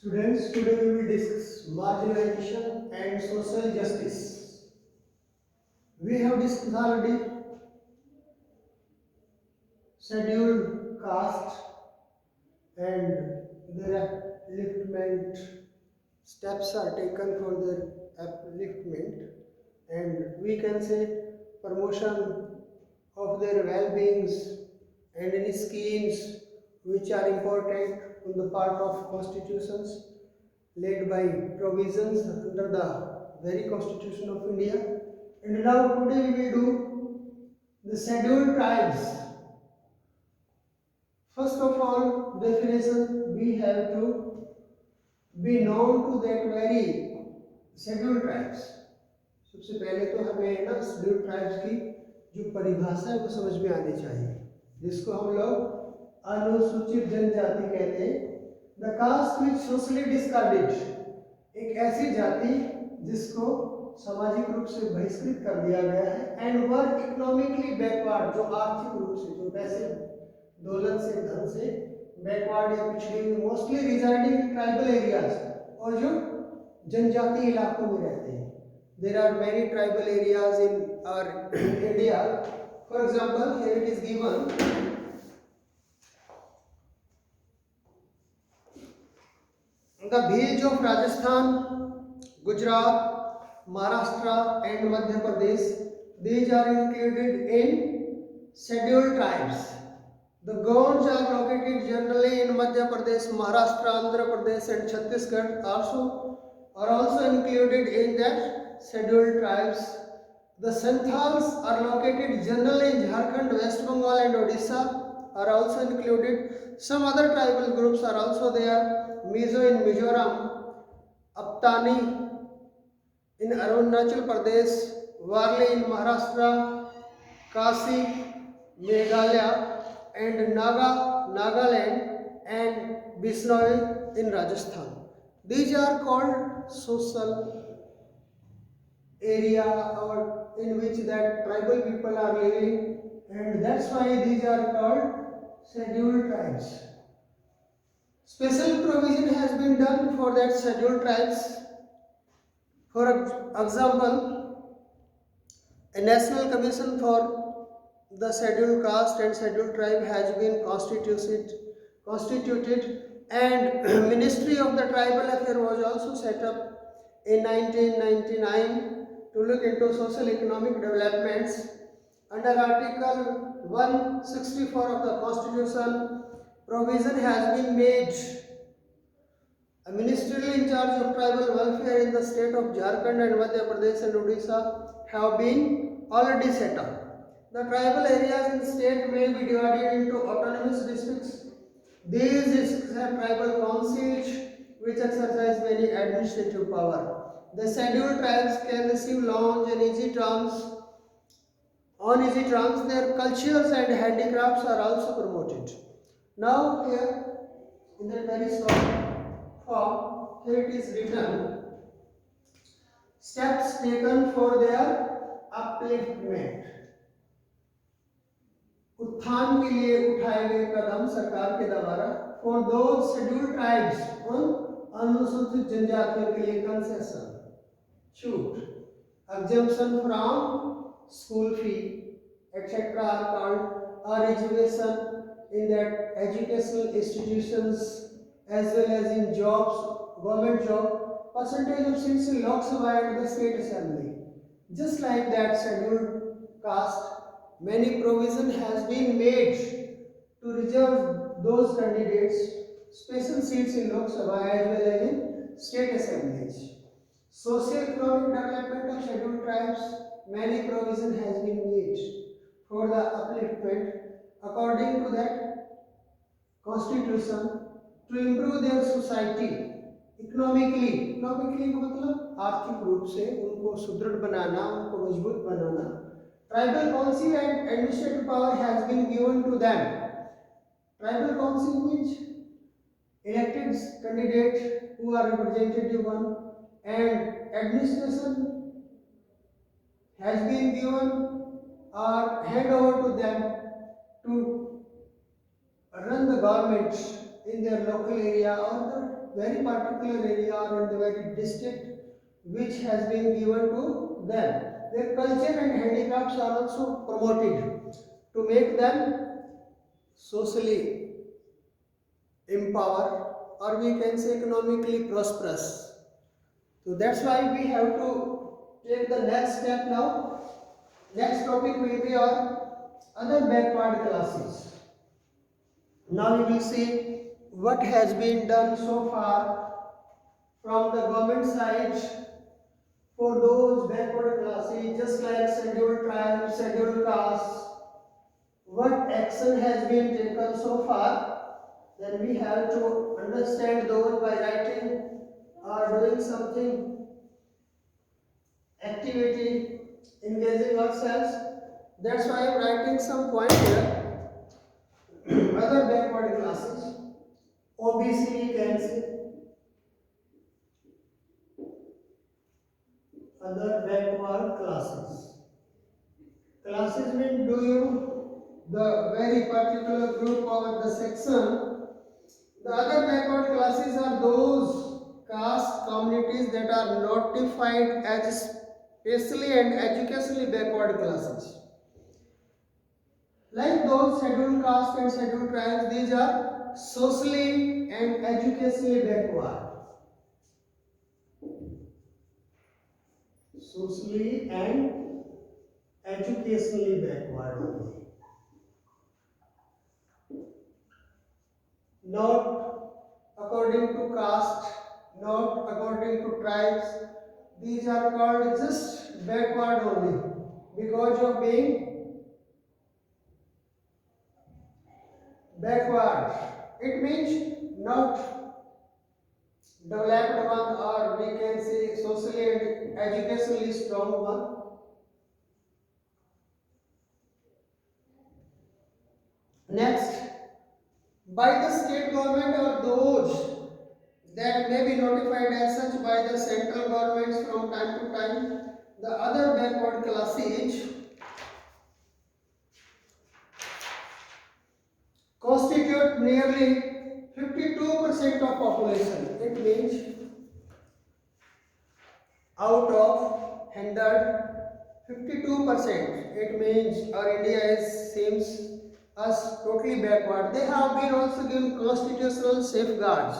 Students, today we will discuss marginalization and social justice. We have discussed already scheduled caste and their upliftment. Steps are taken for their upliftment, and we can say promotion of their well-beings and any schemes which are important on the part of constitutions led by provisions under the very constitution of India. And now today we will do the scheduled tribes. First of all, definition we have to be known to that very scheduled tribes. सबसे पहले तो हमें ना scheduled tribes की जो परिभाषा है वो समझ में आनी चाहिए, जिसको हम लोग अनुसूचित जनजाति कहते हैं। The caste which socially discarded, एक ऐसी जाति जिसको सामाजिक रूप से बहिष्कृत कर दिया गया है। एंड वर इकोनॉमिकली बैकवर्ड, जो आर्थिक रूप से, जो पैसे दौलत से, धन से बैकवर्ड या पिछड़ी हुई, mostly residing in tribal areas, और जो जनजाति इलाकों में रहते हैं। There are many tribal areas in our India. For example, here it is given. The village of Rajasthan, Gujarat, Maharashtra and Madhya Pradesh, these are included in scheduled tribes. The Gonds are located generally in Madhya Pradesh, Maharashtra, Andhra Pradesh and Chhattisgarh are also included in that scheduled tribes. The Santhals are located generally in Jharkhand, West Bengal and Odisha are also included. Some other tribal groups are also there. Mizo in Mizoram, Aptani in Arunachal Pradesh, Warli in Maharashtra, Kasi, Meghalaya and Nagaland and Bisnoi in Rajasthan. These are called social area or in which that tribal people are living, and that's why these are called scheduled tribes. Special provision has been done for that scheduled tribes. For example, a national commission for the scheduled caste and scheduled tribe has been constituted and Ministry of the Tribal Affairs was also set up in 1999 to look into social economic developments. Under Article 164 of the Constitution, provision has been made. A ministerial in charge of tribal welfare in the state of Jharkhand and Madhya Pradesh and Odisha have been already set up. The tribal areas in the state may be divided into autonomous districts. These districts have tribal councils which exercise many administrative power. The scheduled tribes can receive loans and easy terms. On easy terms, their cultures and handicrafts are also promoted. Now here, in the very short form, here it is written, steps taken for their upliftment. उत्थान के लिए उठाए गए कदम सरकार के द्वारा for those scheduled tribes, उन अनुसूचित जनजातियों के लिए कंसेशन, छूट, exemption from school fee, etc. are called or education in that educational institutions as well as in jobs, government job, percentage of seats in Lok Sabha and the state assembly. Just like that scheduled caste, many provision has been made to reserve those candidates special seats in Lok Sabha as well as in state assemblies. Socio-economic development of scheduled tribes, many provision has been made for the upliftment according to that constitution to improve their society economically. Economically का मतलब आर्थिक रूप से उनको सुदृढ़ बनाना, उनको मजबूत बनाना. Tribal council and administrative power has been given to them. Tribal council means elected candidates who are representative one, and administration has been given or hand over to them to run the government in their local area or very particular area or in the very district which has been given to them. Their culture and handicrafts are also promoted to make them socially empowered, or we can say economically prosperous. So that's why we have to take the next step now. Next topic will be on other backward classes. Now we will see what has been done so far from the government side for those backward classes, just like scheduled tribes, scheduled castes. What action has been taken so far? Then we have to understand those by writing or doing something activity, engaging ourselves. That's why I am writing some point here. Other backward classes, OBC we can say. Other backward classes. Classes mean do you the very particular group or the section. The other backward classes are those caste communities that are notified as specially and educationally backward classes. Like those scheduled caste and scheduled tribes, these are socially and educationally backward. Socially and educationally backward only. Not according to caste, not according to tribes. These are called just backward only because of being backward. It means not developed one, or we can say socially and educationally strong one. Next, by the state government or those that may be notified as such by the central governments from time to time, the other backward classes constitute nearly 52% of population. It means out of 100, 52%. It means our India seems us totally backward. They have been also given constitutional safeguards.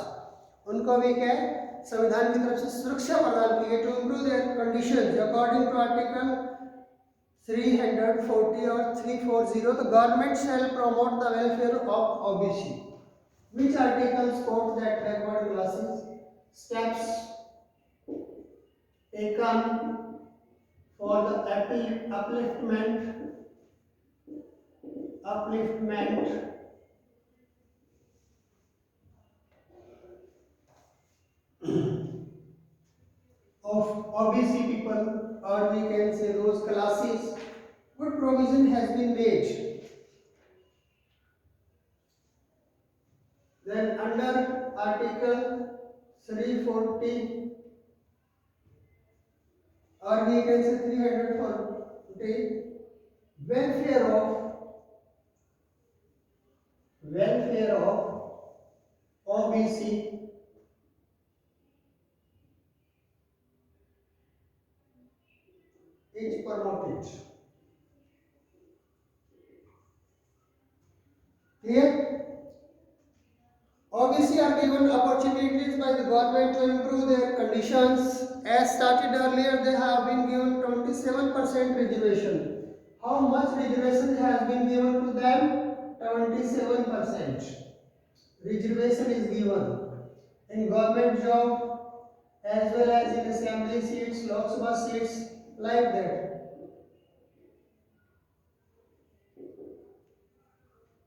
उनको भी क्या है संविधान की तरफ से सुरक्षा प्रदान की है to improve their conditions according to Article 340 or 340. The government shall promote the welfare of OBC. Which articles quote that backward classes? Steps taken for the upliftment of OBC people, or we can say those classes. What provision has been made? Then under Article 340, or we can say 340, welfare of OBC is promoted. Here, OBC are given opportunities by the government to improve their conditions. As started earlier, they have been given 27% reservation. How much reservation has been given to them? 27%. Reservation is given in government job as well as in assembly seats, Lok Sabha seats, like that.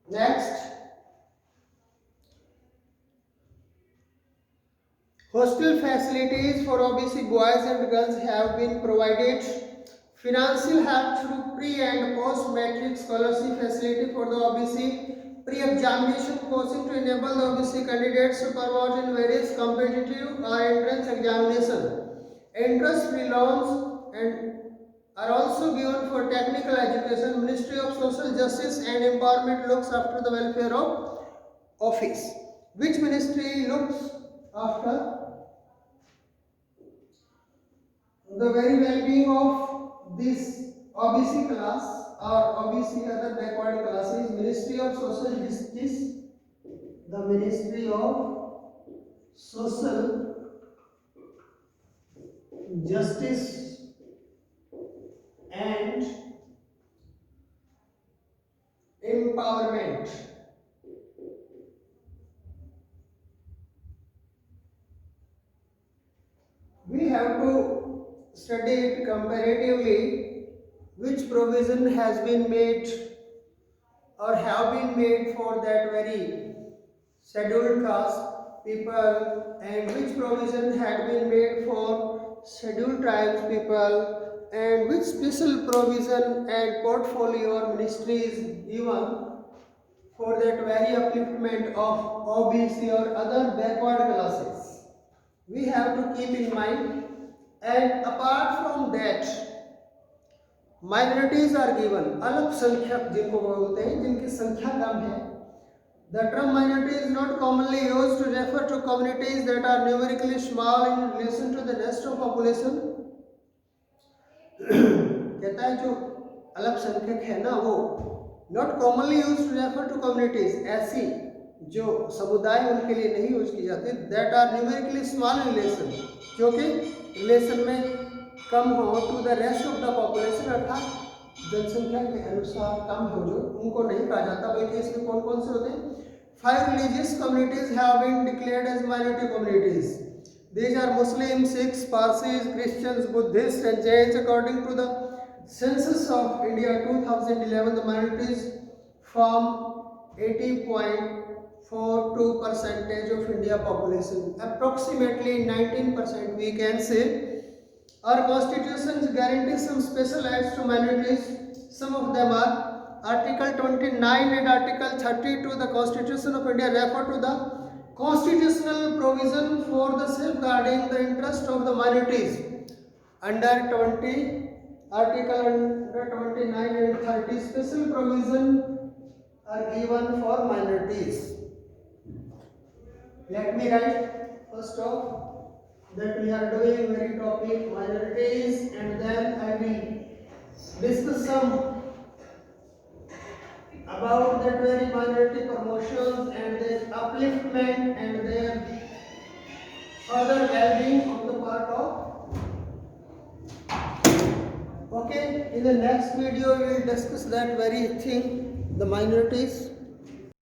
Next, hostel facilities for OBC boys and girls have been provided. Financial help through pre and post matric scholarship facility for the OBC. Pre-examination coaching to enable the OBC candidates to promote in various competitive or entrance examination. Interest-free loans and are also given for technical education. Ministry of Social Justice and Empowerment looks after the welfare of office. Which ministry looks after the very well-being of this OBC class or OBC other backward classes, Ministry of Social Justice, the Ministry of Social Justice and Empowerment we have to study it comparatively, which provision has been made or have been made for that very scheduled caste people, and which provision had been made for scheduled tribes people, and which special provision and portfolio or ministry is given for that very upliftment of OBC or other backward classes. We have to keep in mind, and apart from that, minorities are given, अल्पसंख्यक जिनको बोलते हैं, जिनकी संख्या कम है. The term minority is not commonly used to refer to communities that are numerically small in relation to the rest of population. कहता है जो अल्पसंख्यक है ना, वो not commonly used to refer to communities, ऐसी जो समुदाय उनके लिए नहीं यूज की जाती, that are numerically small in relation, जो कि रिलेशन में कम हो to the rest of the population, अर्थात जनसंख्या के अनुसार कम हो, जो उनको नहीं कहा जाता, बल्कि इसमें कौन कौन से होते हैं. 5 religious communities have been declared as minority communities. These are Muslims, Sikhs, Parsis, Christians, Buddhists and Jains. According to the census of India 2011, the minorities form 80.42% of India population. Approximately 19% we can say. Our constitutions guarantee some special rights to minorities. Some of them are Article 29 and Article 32 the Constitution of India refer to the constitutional provision for the safeguarding the interest of the minorities. Under Article 29 and 30 special provision are given for minorities. Let me write first off that we are doing very topic minorities, and then I will discuss some about that very minority promotions and their upliftment and their further well-being on the part of. Okay, in the next video we will discuss that very thing, the minorities.